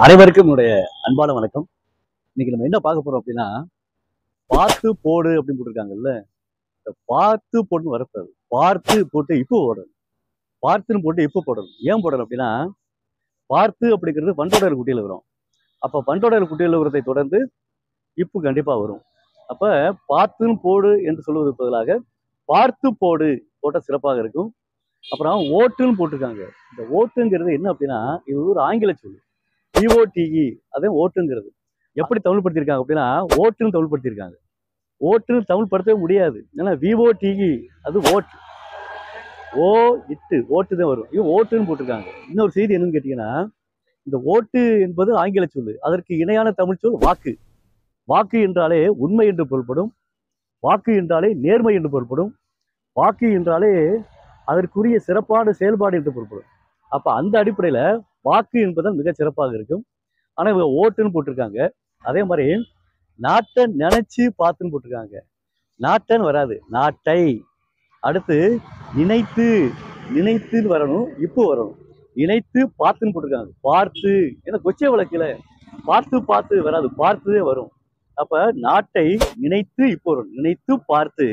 அனைவருக்கும் என்னுடைய அன்பான வணக்கம். இன்னைக்கு நம்ம என்ன பார்க்க போறோம் அப்படின்னா, பார்த்து போடு அப்படின்னு போட்டிருக்காங்கல்ல. இந்த பார்த்து போட்டுன்னு வரக்கூடாது. பார்த்து போட்டு இப்போ போடணும். பார்த்துன்னு போட்டு இப்போ போடணும். ஏன் போடணும் அப்படின்னா, பார்த்து அப்படிங்கிறது பண்டோடர் குட்டியில் வரும். அப்ப பண்டோடர் குட்டியில் உரத்தை தொடர்ந்து இப்பு கண்டிப்பா வரும். அப்ப பார்த்துன்னு போடு என்று சொல்வதற்கு பதிலாக பார்த்து போடு போட்ட சிறப்பாக இருக்கும். அப்புறம் ஓட்டுன்னு போட்டிருக்காங்க. இந்த ஓட்டுங்கிறது என்ன அப்படின்னா, இது ஒரு ஆங்கில சொல். பிஓடிஇ அதே ஓட்டுங்கிறது. எப்படி தமிழ் படுத்தியிருக்காங்க அப்படின்னா, ஓட்டுன்னு தமிழ் படுத்தியிருக்காங்க. ஓட்டுன்னு தமிழ் படுத்தவே முடியாது. ஏன்னா விஓடிஇ அது ஓட்டு. ஓ இட்டு ஓட்டு தான் வரும். இது ஓட்டுன்னு போட்டிருக்காங்க. இன்னொரு செய்தி என்னன்னு கேட்டீங்கன்னா, இந்த ஓட்டு என்பது ஆங்கில சொல்லு. அதற்கு இணையான தமிழ் சொல் வாக்கு. வாக்கு என்றாலே உண்மை என்று பொருள்படும். வாக்கு என்றாலே நேர்மை என்று பொருள்படும். வாக்கு என்றாலே அதற்குரிய சிறப்பான செயல்பாடு என்று பொருள்படும். அப்ப அந்த அடிப்படையில வாக்கு என்பதுதான் மிக சிறப்பாக இருக்கும். ஆனா இவங்க ஓட்டுன்னு போட்டிருக்காங்க. அதே மாதிரி நாட்டை நினைச்சு பார்த்துன்னு போட்டிருக்காங்க. நாட்டைன்னு வராது, நாட்டை. அடுத்து நினைத்து, நினைத்துன்னு வரணும், இப்போ வரணும். நினைத்து பார்த்துன்னு போட்டிருக்காங்க. பார்த்து, ஏன்னா கொச்சை வழக்குல பார்த்து பார்த்து வராது, பார்த்துதே வரும். அப்ப நாட்டை நினைத்து இப்போ வரும், நினைத்து பார்த்து.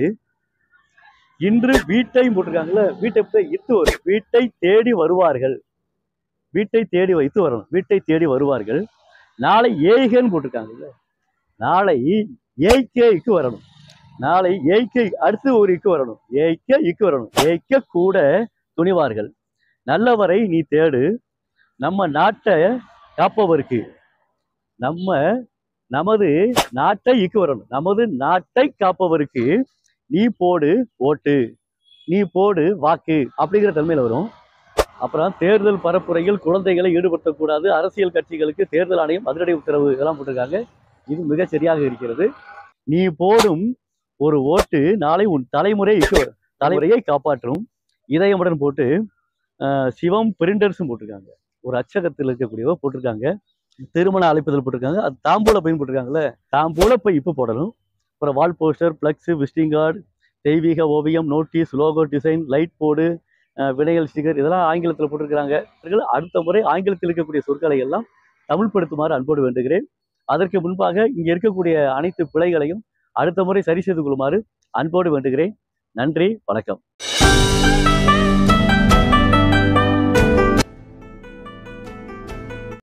இன்று வீட்டை போட்டிருக்காங்கல்ல, வீட்டை இத்து வரும். வீட்டை தேடி வருவார்கள். வீட்டை தேடி வைத்து வரணும். வீட்டை தேடி வருவார்கள். நாளை ஏய்கன்னு போட்டிருக்காங்கல்ல, நாளை ஏய்க்க இக்கு வரணும். நாளை ஏய்க்க அடுத்து ஒரு இக்கு வரணும். ஏய்க்க இக்கு வரணும். ஏய்க்க கூட துணிவார்கள். நல்லவரை நீ தேடு. நம்ம நாட்டை காப்பவருக்கு. நமது நாட்டை இக்கு வரணும். நமது நாட்டை காப்பவருக்கு நீ போடு ஓட்டு, நீ போடு வாக்கு அப்படிங்கிற தன்மையில வரும். அப்புறம் தேர்தல் பரப்புரையில் குழந்தைகளை ஈடுபடுத்தக்கூடாது. அரசியல் கட்சிகளுக்கு தேர்தல் ஆணையம் அதிரடி உத்தரவு இதெல்லாம் போட்டிருக்காங்க. இது மிக சரியாக இருக்கிறது. நீ போடும் ஒரு ஓட்டு நாளை உன் தலைமுறையை காப்பாற்றும். இதயமுடன் போட்டு சிவம் பிரிண்டர்ஸும் போட்டிருக்காங்க. ஒரு அச்சகத்தில் இருக்கக்கூடியவ போட்டிருக்காங்க. திருமண அழைப்புதல் போட்டிருக்காங்க. அது தாம்பூல பையன் போட்டிருக்காங்கல்ல, தாம்பூல பை இப்போ போடணும். அப்புறம் wall poster, flex, visiting card, தெய்வீக ஓவியம், notice, logo design, light board, வினைகள் ஸ்டிக்கர் இதெல்லாம் ஆங்கிலத்தில் போட்டிருக்கிறாங்க. அடுத்த முறை ஆங்கிலத்தில் இருக்கக்கூடிய சொற்களை எல்லாம் தமிழ் படுத்துமாறு அன்போடு வேண்டுகிறேன். அதற்கு முன்பாக இங்கே இருக்கக்கூடிய அனைத்து பிழைகளையும் அடுத்த முறை சரி செய்து கொள்ளுமாறு அன்போடு வேண்டுகிறேன். நன்றி, வணக்கம்.